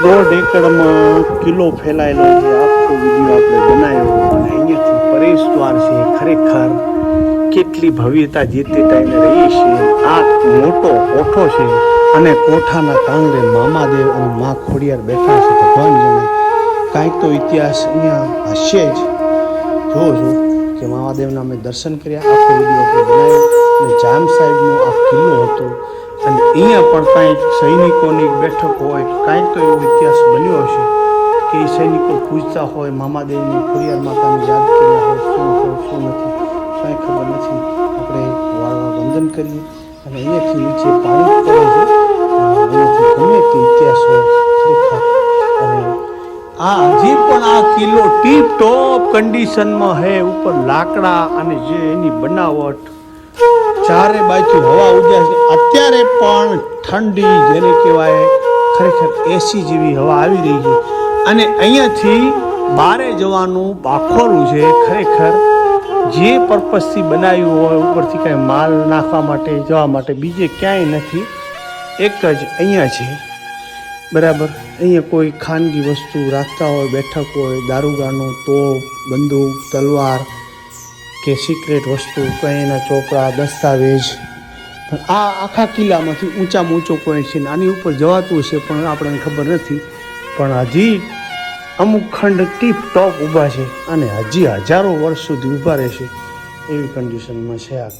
1.5 એકડમાં કિલ્લો ફેલાયેલો છે. આખો વિડીયો આપણે બનાવ્યો અને અહીંયાથી પ્રવેશ દ્વાર છે. ખરેખર કેટલી ભવ્યતા જે તે ટાઈમે રહી છે. આ મોટો કોઠો છે અને કોઠાના કાંગરે મામાદેવ અને મા ખોડિયાર બેઠા છે. ભગવાન જાણે કાંઈક તો ઇતિહાસ અહીંયા હશે જ. જોવો છો કે મહાદેવના અમે દર્શન કર્યા. આખો વિડીયો આપણે બનાવ્યો અને જામ સાહેબનો આ કિલ્લો હતો અને અહીંયા પણ કાંઈક સૈનિકોની બેઠક હોય કાંઈક તો એવો ઇતિહાસ બન્યો હશે કે એ સૈનિકો પૂજતા હોય મામાદેવની ખોડિયાર માતાને યાદ કર્યા હોય. શું નથી કાંઈ ખબર નથી. આપણે વાળવા વંદન કરીએ અને અહીંયાથી નીચે પાણી પડે છે અને અહીંયાથી ગમે તે ઇતિહાસ હોય ખરેખર. અને આ હજી પણ આ કિલ્લો ટીપ ટોપ કન્ડિશનમાં હે. ઉપર લાકડા અને જે એની બનાવટ ચારે બાજુ હવા ઉડ્યા છે. અત્યારે પણ ઠંડી જેને કહેવાય ખરેખર એસી જેવી હવા આવી રહી છે અને અહીંયાથી બારે જવાનું બાખોરું છે. ખરેખર જે પર્પઝથી બનાવ્યું હોય ઉપરથી કાંઈ માલ નાખવા માટે જવા માટે બીજે ક્યાંય નથી, એક જ અહીંયા છે. બરાબર. અહીંયા કોઈ ખાનગી વસ્તુ રાખતા હોય, બેઠક હોય, દારૂગાનો, તોપ, બંદૂક, તલવાર કે સિક્રેટ વસ્તુ કંઈ એના ચોપડા, દસ્તાવેજ. પણ આ આખા કિલ્લામાંથી ઊંચામાં ઊંચો પોઈન્ટ છે ને આની ઉપર જવાતું છે પણ આપણને ખબર નથી. પણ હજી અમુક ખંડ ટીપ ટોપ ઊભા છે અને હજી હજારો વર્ષ સુધી ઊભા રહેશે એવી કન્ડિશનમાં છે આ.